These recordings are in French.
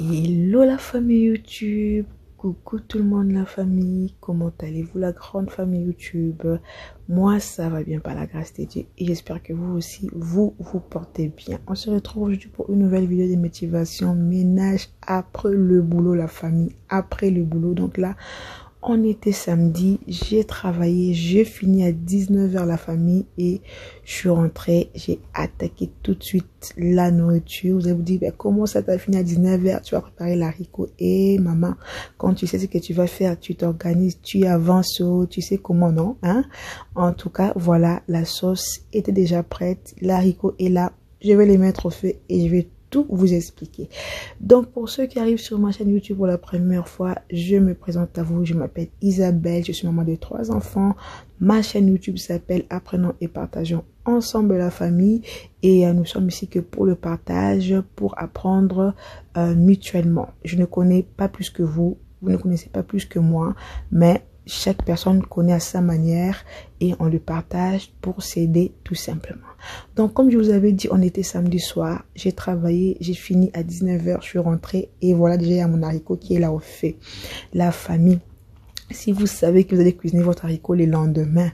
Hello la famille YouTube, coucou tout le monde la famille, comment allez-vous la grande famille YouTube? Moi ça va bien par la grâce de Dieu et j'espère que vous aussi vous portez bien. On se retrouve aujourd'hui pour une nouvelle vidéo de motivation ménage après le boulot la famille, après le boulot. Donc là on était samedi, j'ai travaillé, j'ai fini à 19h la famille et je suis rentrée, j'ai attaqué tout de suite la nourriture. Vous allez vous dire, ben, comment ça t'a fini à 19h? Tu vas préparer l'haricot. Et maman, quand tu sais ce que tu vas faire, tu t'organises, tu avances, tu sais comment non, hein? En tout cas, voilà, la sauce était déjà prête, l'haricot est là, je vais les mettre au feu et je vais tout vous expliquer. Donc pour ceux qui arrivent sur ma chaîne YouTube pour la première fois, je me présente à vous, je m'appelle Isabelle, je suis maman de 3 enfants. Ma chaîne YouTube s'appelle Apprenons et partageons ensemble la famille et nous sommes ici que pour le partage, pour apprendre mutuellement. Je ne connais pas plus que vous, vous ne connaissez pas plus que moi, mais chaque personne connaît à sa manière et on le partage pour s'aider tout simplement. Donc comme je vous avais dit, on était samedi soir, j'ai travaillé, j'ai fini à 19h, je suis rentrée et voilà déjà il y a mon haricot qui est là au fait. La famille, si vous savez que vous allez cuisiner votre haricot le lendemain,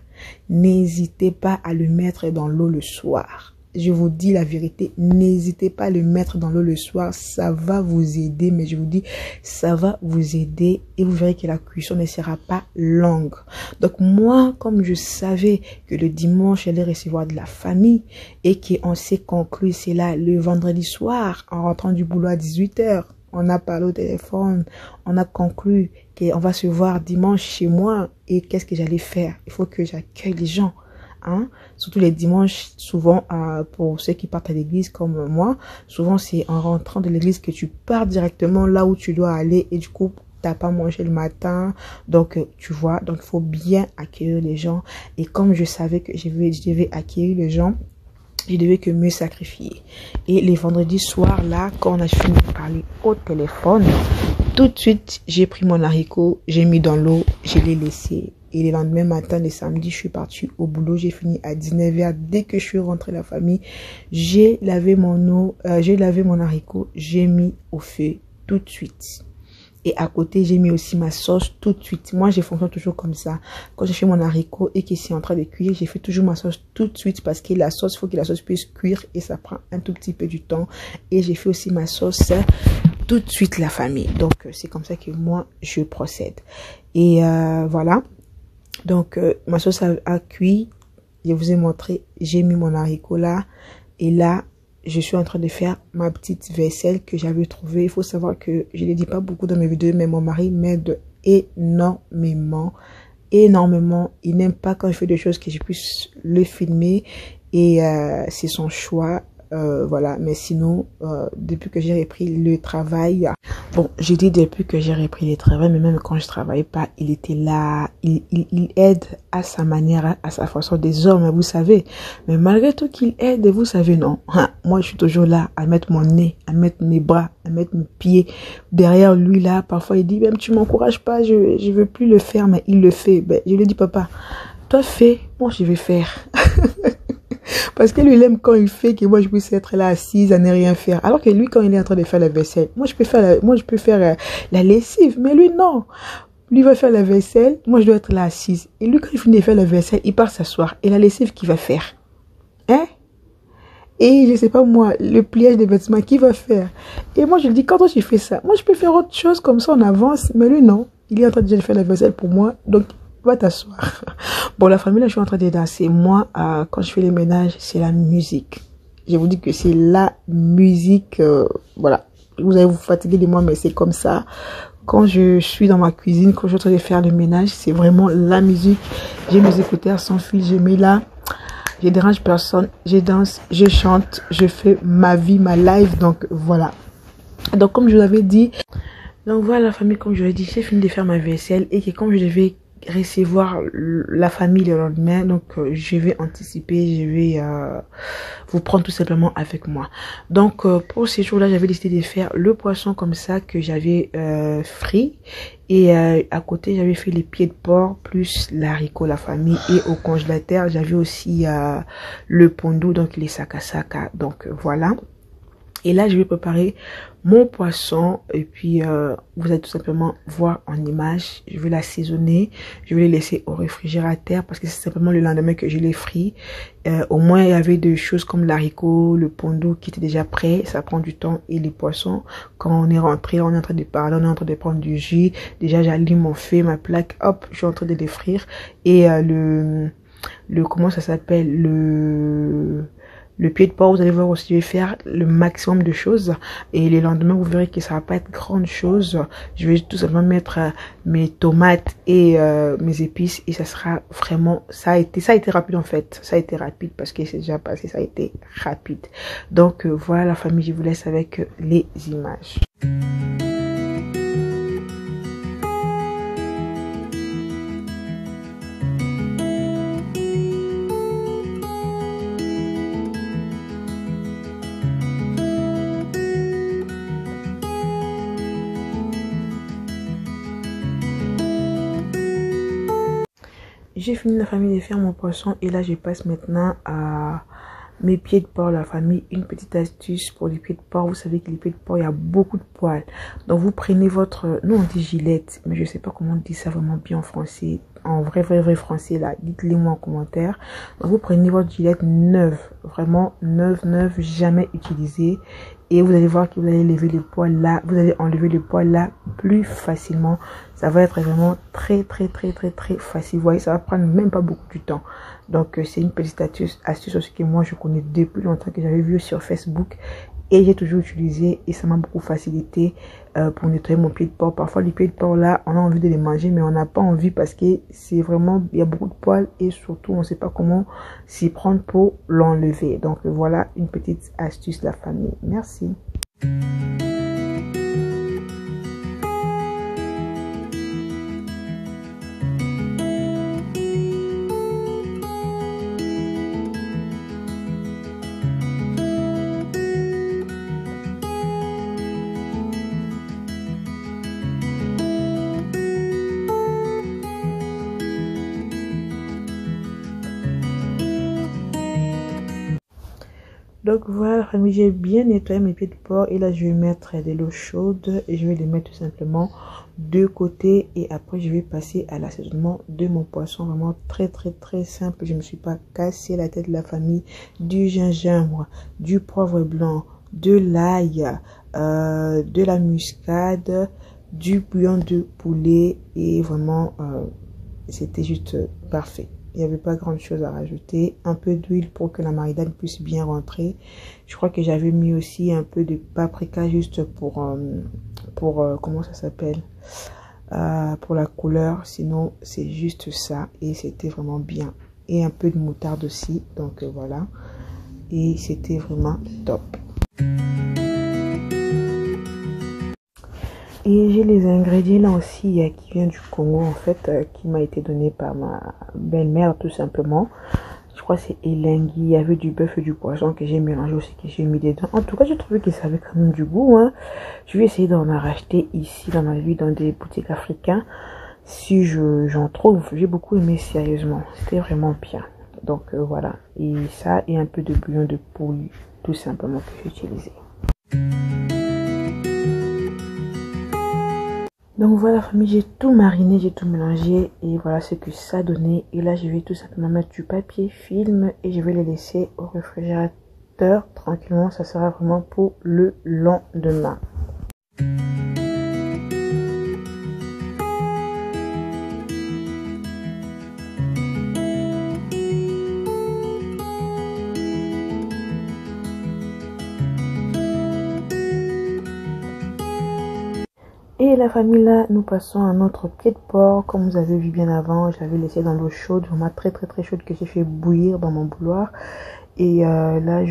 n'hésitez pas à le mettre dans l'eau le soir. Je vous dis la vérité, n'hésitez pas à le mettre dans l'eau le soir, ça va vous aider, mais je vous dis, ça va vous aider et vous verrez que la cuisson ne sera pas longue. Donc moi, comme je savais que le dimanche, j'allais recevoir de la famille et qu'on s'est conclu, c'est là le vendredi soir, en rentrant du boulot à 18h, on a parlé au téléphone, on a conclu qu'on va se voir dimanche chez moi et qu'est-ce que j'allais faire? Il faut que j'accueille les gens. Hein? Surtout les dimanches, souvent pour ceux qui partent à l'église comme moi, souvent c'est en rentrant de l'église que tu pars directement là où tu dois aller et du coup t'as pas mangé le matin, donc tu vois, donc il faut bien accueillir les gens et comme je savais que je devais accueillir les gens, je devais que me sacrifier. Et les vendredis soirs là, quand on a fini de parler au téléphone, tout de suite j'ai pris mon haricot, j'ai mis dans l'eau, je l'ai laissé. Et le lendemain matin, le samedi, je suis partie au boulot. J'ai fini à 19h. Dès que je suis rentrée la famille, j'ai lavé mon eau, j'ai lavé mon haricot, j'ai mis au feu tout de suite. Et à côté, j'ai mis aussi ma sauce tout de suite. Moi, je fonctionne toujours comme ça. Quand j'ai fait mon haricot et qu'il est en train de cuire, j'ai fait toujours ma sauce tout de suite parce que la sauce, il faut que la sauce puisse cuire et ça prend un tout petit peu du temps. Et j'ai fait aussi ma sauce tout de suite la famille. Donc, c'est comme ça que moi, je procède. Et voilà. Donc, ma sauce a cuit. Je vous ai montré, j'ai mis mon haricot là. Et là, je suis en train de faire ma petite vaisselle que j'avais trouvée. Il faut savoir que je ne le dis pas beaucoup dans mes vidéos, mais mon mari m'aide énormément. Énormément. Il n'aime pas quand je fais des choses que je puisse le filmer. Et c'est son choix. Voilà, mais sinon, depuis que j'ai repris le travail, bon, j'ai dit depuis que j'ai repris le travail, mais même quand je travaillais pas, il était là, il aide à sa manière, à sa façon des hommes, vous savez, mais malgré tout qu'il aide, vous savez, non, moi je suis toujours là à mettre mon nez, à mettre mes bras, à mettre mes pieds derrière lui là, parfois il dit, même tu m'encourages pas, je veux plus le faire, mais il le fait, ben, je lui dis, papa, toi fais, moi je vais faire. Parce que lui, il aime quand il fait que moi, je puisse être là assise à ne rien faire. Alors que lui, quand il est en train de faire la vaisselle, moi, je peux faire la lessive. Mais lui, non. Lui va faire la vaisselle, moi, je dois être là assise. Et lui, quand il finit de faire la vaisselle, il part s'asseoir. Et la lessive, qui va faire? Hein? Et je sais pas moi, le pliage des vêtements, qui va faire? Et moi, je lui dis, quand tu fais ça, moi, je peux faire autre chose comme ça, on avance. Mais lui, non. Il est en train de faire la vaisselle pour moi. Donc, va t'asseoir. Bon, la famille, là, je suis en train de danser. Moi, quand je fais les ménages, c'est la musique. Je vous dis que c'est la musique. Voilà. Vous allez vous fatiguer de moi, mais c'est comme ça. Quand je suis dans ma cuisine, quand je suis en train de faire le ménage, c'est vraiment la musique. J'ai mes écouteurs sans fil, je mets là. Je dérange personne. Je danse, je chante, je fais ma vie, ma life. Donc, voilà. Donc, comme je vous l'avais dit, donc voilà la famille, comme je l'ai dit, j'ai fini de faire ma vaisselle et que comme je devais recevoir la famille le lendemain, donc je vais anticiper, je vais vous prendre tout simplement avec moi. Donc pour ces jours-là, j'avais décidé de faire le poisson comme ça que j'avais frit et à côté j'avais fait les pieds de porc plus l'haricot la famille et au congélateur j'avais aussi le pondou, donc les sakasaka. Donc voilà. Et là, je vais préparer mon poisson et puis vous allez tout simplement voir en image. Je vais l'assaisonner, je vais les laisser au réfrigérateur parce que c'est simplement le lendemain que je les fris. Au moins, il y avait des choses comme l'haricot, le pondou qui étaient déjà prêts. Ça prend du temps et les poissons, quand on est rentré, on est en train de parler, on est en train de prendre du jus. Déjà, j'allume mon feu, ma plaque, hop, je suis en train de les frire. Et comment ça s'appelle, le pied de porc, vous allez voir aussi, je vais faire le maximum de choses. Et le lendemain, vous verrez que ça va pas être grande chose. Je vais tout simplement mettre mes tomates et mes épices. Et ça sera vraiment, ça a été rapide en fait. Ça a été rapide parce que c'est déjà passé, ça a été rapide. Donc voilà la famille, je vous laisse avec les images. J'ai fini la famille de faire mon poisson et là je passe maintenant à mes pieds de porc, la famille. Une petite astuce pour les pieds de porc. Vous savez que les pieds de porc, il y a beaucoup de poils. Donc vous prenez votre, nous on dit gilette, mais je sais pas comment on dit ça vraiment bien en français. En vrai français là, dites-le moi en commentaire. Donc vous prenez votre gilette neuve, vraiment neuve, jamais utilisée. Et vous allez voir que vous allez lever les poils là, vous allez enlever les poils là plus facilement. Ça va être vraiment très facile. Vous voyez, ça va prendre même pas beaucoup de temps. Donc c'est une petite astuce aussi que moi je connais depuis longtemps, que j'avais vu sur Facebook. Et j'ai toujours utilisé et ça m'a beaucoup facilité pour nettoyer mon pied de porc. Parfois les pieds de porc là, on a envie de les manger mais on n'a pas envie parce que c'est vraiment, il y a beaucoup de poils et surtout on ne sait pas comment s'y prendre pour l'enlever. Donc voilà une petite astuce la famille. Merci. Donc voilà la famille, j'ai bien nettoyé mes pieds de porc et là je vais mettre de l'eau chaude et je vais les mettre tout simplement de côté et après je vais passer à l'assaisonnement de mon poisson. Vraiment très simple, je ne me suis pas cassé la tête de la famille. Du gingembre, du poivre blanc, de l'ail, de la muscade, du bouillon de poulet et vraiment c'était juste parfait. Il n'y avait pas grande chose à rajouter. Un peu d'huile pour que la marinade puisse bien rentrer. Je crois que j'avais mis aussi un peu de paprika juste pour comment ça s'appelle, pour la couleur. Sinon, c'est juste ça. Et c'était vraiment bien. Et un peu de moutarde aussi. Donc voilà. Et c'était vraiment top. Et j'ai les ingrédients là aussi qui vient du Congo en fait, qui m'a été donné par ma belle-mère tout simplement. Je crois que c'est Elengi. Il y avait du bœuf et du poisson que j'ai mélangé aussi, que j'ai mis dedans. En tout cas, j'ai trouvé que ça avait quand même du goût. Hein. Je vais essayer d'en racheter ici dans ma vie, dans des boutiques africaines. Si j'en trouve, j'ai beaucoup aimé sérieusement. C'était vraiment bien. Donc voilà. Et ça et un peu de bouillon de poule tout simplement que j'ai utilisé. Donc voilà famille, j'ai tout mariné, j'ai tout mélangé et voilà ce que ça donnait. Et là je vais tout simplement mettre du papier film et je vais les laisser au réfrigérateur tranquillement. Ça sera vraiment pour le lendemain. Et la famille là, nous passons à notre pied de porc. Comme vous avez vu bien avant, je l'avais laissé dans l'eau chaude, vraiment très chaude que j'ai fait bouillir dans mon bouilloire. Et là,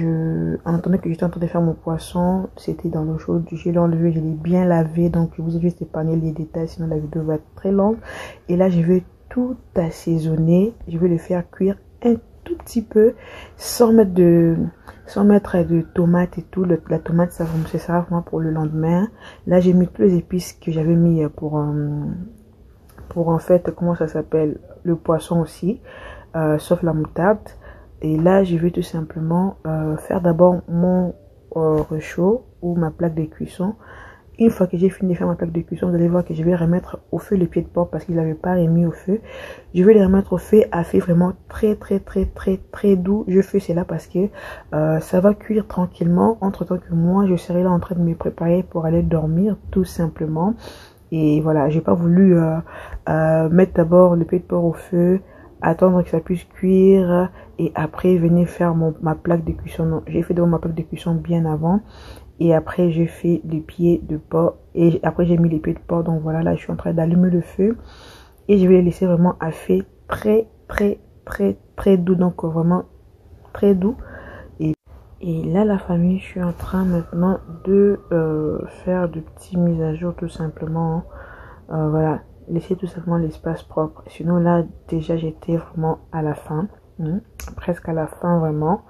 en attendant que j'étais en train de faire mon poisson, c'était dans l'eau chaude. Je l'ai enlevé, je l'ai bien lavé. Donc je vous ai juste épargné les détails, sinon la vidéo va être très longue. Et là, je vais tout assaisonner. Je vais le faire cuire un tout petit peu sans mettre de tomates et tout. La tomate, ça sera vraiment pour le lendemain. Là, j'ai mis toutes les épices que j'avais mis pour en fait, comment ça s'appelle, le poisson aussi, sauf la moutarde. Et là, je vais tout simplement faire d'abord mon au réchaud ou ma plaque de cuisson. Une fois que j'ai fini de faire ma plaque de cuisson, vous allez voir que je vais remettre au feu les pieds de porc parce qu'ils n'avaient pas remis au feu. Je vais les remettre au feu à feu vraiment très doux. Je fais cela parce que ça va cuire tranquillement. Entre temps que moi, je serai là en train de me préparer pour aller dormir tout simplement. Et voilà, j'ai pas voulu mettre d'abord le pied de porc au feu, attendre que ça puisse cuire et après venir faire ma plaque de cuisson. Non, j'ai fait d'abord ma plaque de cuisson bien avant. Et après, j'ai fait les pieds de porc. Et après, j'ai mis les pieds de porc. Donc voilà, là, je suis en train d'allumer le feu. Et je vais les laisser vraiment à feu très doux. Donc vraiment très doux. Et là, la famille, je suis en train maintenant de faire de petites mises à jour tout simplement. Voilà, laisser tout simplement l'espace propre. Sinon, là, déjà, j'étais vraiment à la fin. Presque à la fin, vraiment.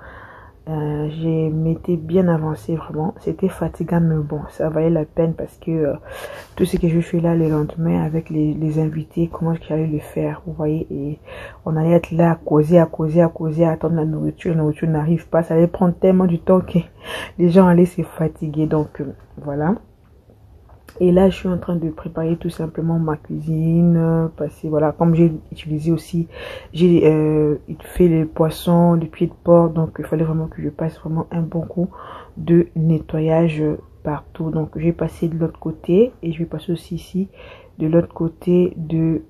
J'ai m'étais bien avancé vraiment, c'était fatigant mais bon ça valait la peine parce que tout ce que je fais là le lendemain avec les invités, comment j'allais le faire, vous voyez, et on allait être là à causer, à attendre la nourriture n'arrive pas, ça allait prendre tellement du temps que les gens allaient se fatiguer, donc voilà. Et là, je suis en train de préparer tout simplement ma cuisine. Parce que voilà, comme j'ai utilisé aussi, j'ai fait les poissons, les pieds de porc. Donc, il fallait vraiment que je passe vraiment un bon coup de nettoyage partout. Donc, je vais passer de l'autre côté. Et je vais passer aussi ici, de l'autre côté de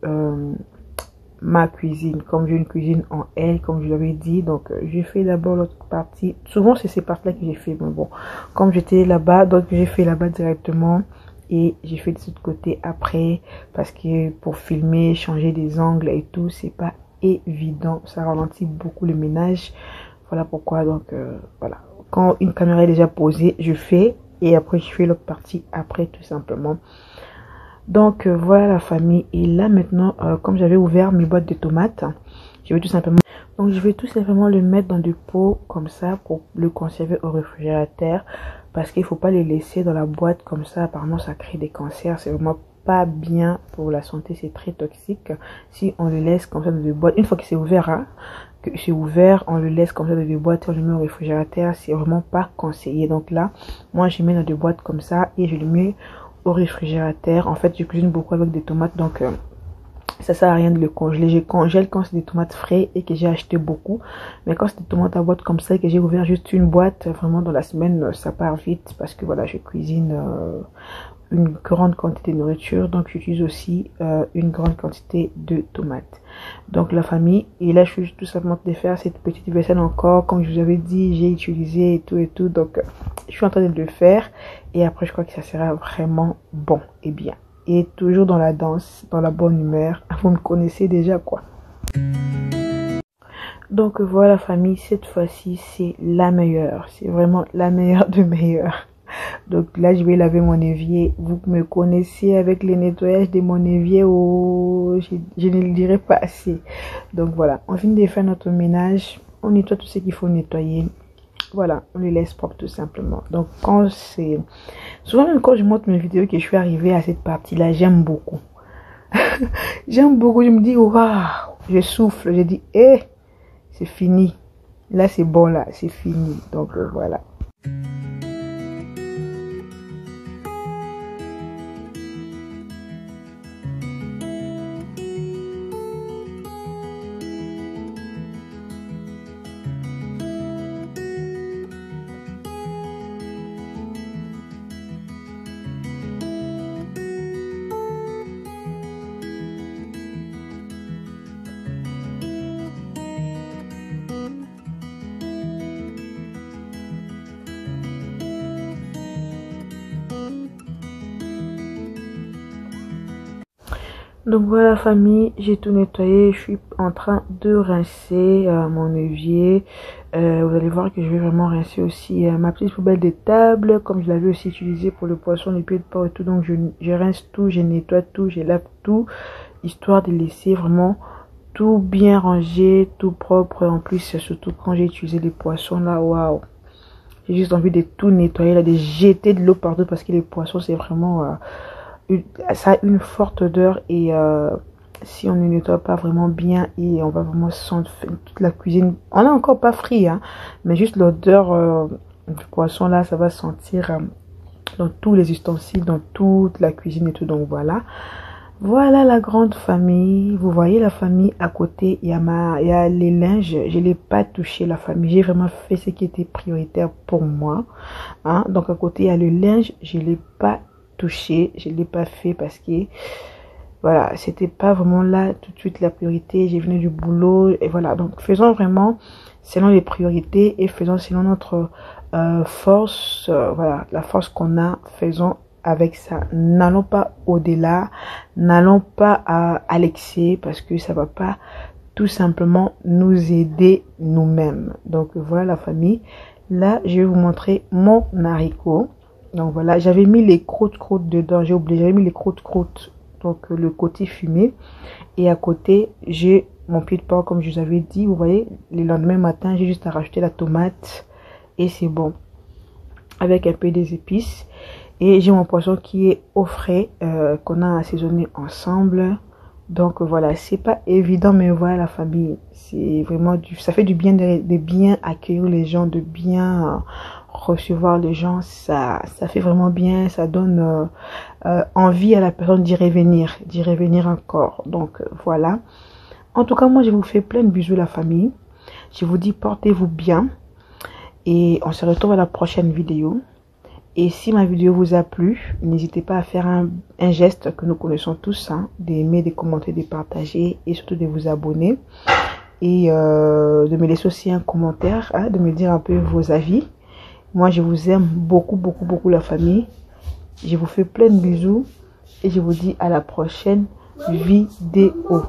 ma cuisine. Comme j'ai une cuisine en L, comme je l'avais dit. Donc, j'ai fait d'abord l'autre partie. Souvent, c'est ces parties-là que j'ai fait. Mais bon, comme j'étais là-bas, donc j'ai fait là-bas directement. Et j'ai fait de l'autre côté après parce que pour filmer, changer des angles et tout, c'est pas évident. Ça ralentit beaucoup le ménage. Voilà pourquoi. Donc voilà. Quand une caméra est déjà posée, je fais et après je fais l'autre partie après tout simplement. Donc voilà la famille. Et là maintenant, comme j'avais ouvert mes boîtes de tomates, je vais tout simplement... Donc je vais tout simplement le mettre dans du pot comme ça pour le conserver au réfrigérateur. Parce qu'il ne faut pas les laisser dans la boîte comme ça. Apparemment ça crée des cancers. C'est vraiment pas bien pour la santé. C'est très toxique. Si on le laisse comme ça dans des boîtes. Une fois que c'est ouvert, hein, que c'est ouvert, on le laisse comme ça dans des boîtes. On le met au réfrigérateur. C'est vraiment pas conseillé. Donc là, moi je mets dans des boîtes comme ça. Et je le mets au réfrigérateur. En fait je cuisine beaucoup avec des tomates. Donc... ça sert à rien de le congeler. Je congèle quand c'est des tomates frais et que j'ai acheté beaucoup. Mais quand c'est des tomates à boîte comme ça et que j'ai ouvert juste une boîte, vraiment dans la semaine, ça part vite. Parce que voilà, je cuisine une grande quantité de nourriture. Donc j'utilise aussi une grande quantité de tomates. Donc la famille. Et là, je suis tout simplement de faire cette petite vaisselle encore. Comme je vous avais dit, j'ai utilisé et tout. Donc je suis en train de le faire. Et après, je crois que ça sera vraiment bon et bien. Et toujours dans la danse, dans la bonne humeur. Vous me connaissez déjà quoi. Donc voilà famille, cette fois-ci c'est la meilleure. C'est vraiment la meilleure de meilleure. Donc là je vais laver mon évier. Vous me connaissez avec les nettoyages de mon évier. Oh, je ne le dirai pas assez. Donc voilà, on finit de faire notre ménage. On nettoie tout ce qu'il faut nettoyer. Voilà, on les laisse propres tout simplement. Donc quand c'est... Souvent même quand je monte mes vidéos que je suis arrivée à cette partie-là, j'aime beaucoup. J'aime beaucoup, je me dis, waouh, je souffle, je dis, eh, c'est fini. Là c'est bon, là, c'est fini. Donc voilà. Donc voilà famille, j'ai tout nettoyé, je suis en train de rincer mon évier. Vous allez voir que je vais vraiment rincer aussi ma petite poubelle de table, comme je l'avais aussi utilisé pour le poisson, les pieds de porc et tout. Donc je rince tout, je nettoie tout, je lave tout, histoire de laisser vraiment tout bien rangé, tout propre. En plus, surtout quand j'ai utilisé les poissons là, waouh. J'ai juste envie de tout nettoyer, là, de jeter de l'eau partout parce que les poissons c'est vraiment... ça a une forte odeur et si on ne nettoie pas vraiment bien et on va vraiment sentir toute la cuisine, on n'a encore pas frit hein, mais juste l'odeur du poisson là, ça va sentir dans tous les ustensiles, dans toute la cuisine et tout. Donc voilà. Voilà la grande famille. Vous voyez la famille à côté. Il y a les linges. Je ne l'ai pas touché la famille. J'ai vraiment fait ce qui était prioritaire pour moi. Hein? Donc à côté, il y a le linge. Je ne l'ai pas touché. Je ne l'ai pas fait parce que voilà, c'était pas vraiment là tout de suite la priorité. J'ai venu du boulot et voilà. Donc faisons vraiment selon les priorités et faisons selon notre force. Voilà, la force qu'on a. Faisons avec ça. N'allons pas au-delà. N'allons pas à l'excès parce que ça va pas tout simplement nous aider nous-mêmes. Donc voilà la famille. Là, je vais vous montrer mon haricot. Donc voilà, j'avais mis les croûtes dedans. J'ai oublié, j'avais mis les croûtes. Donc le côté fumé. Et à côté, j'ai mon pied de porc comme je vous avais dit. Vous voyez, le lendemain matin, j'ai juste à rajouter la tomate. Et c'est bon. Avec un peu des épices. Et j'ai mon poisson qui est au frais, qu'on a assaisonné ensemble. Donc voilà, c'est pas évident, mais voilà la famille. C'est vraiment ça fait du bien de bien accueillir les gens, de bien recevoir les gens. Ça fait vraiment bien, ça donne envie à la personne d'y revenir encore. Donc voilà. En tout cas, moi je vous fais plein de bisous la famille. Je vous dis portez-vous bien. Et on se retrouve à la prochaine vidéo. Et si ma vidéo vous a plu, n'hésitez pas à faire un geste que nous connaissons tous, hein, d'aimer, de commenter, de partager et surtout de vous abonner. Et de me laisser aussi un commentaire, hein, de me dire un peu vos avis. Moi, je vous aime beaucoup la famille. Je vous fais plein de bisous et je vous dis à la prochaine vidéo.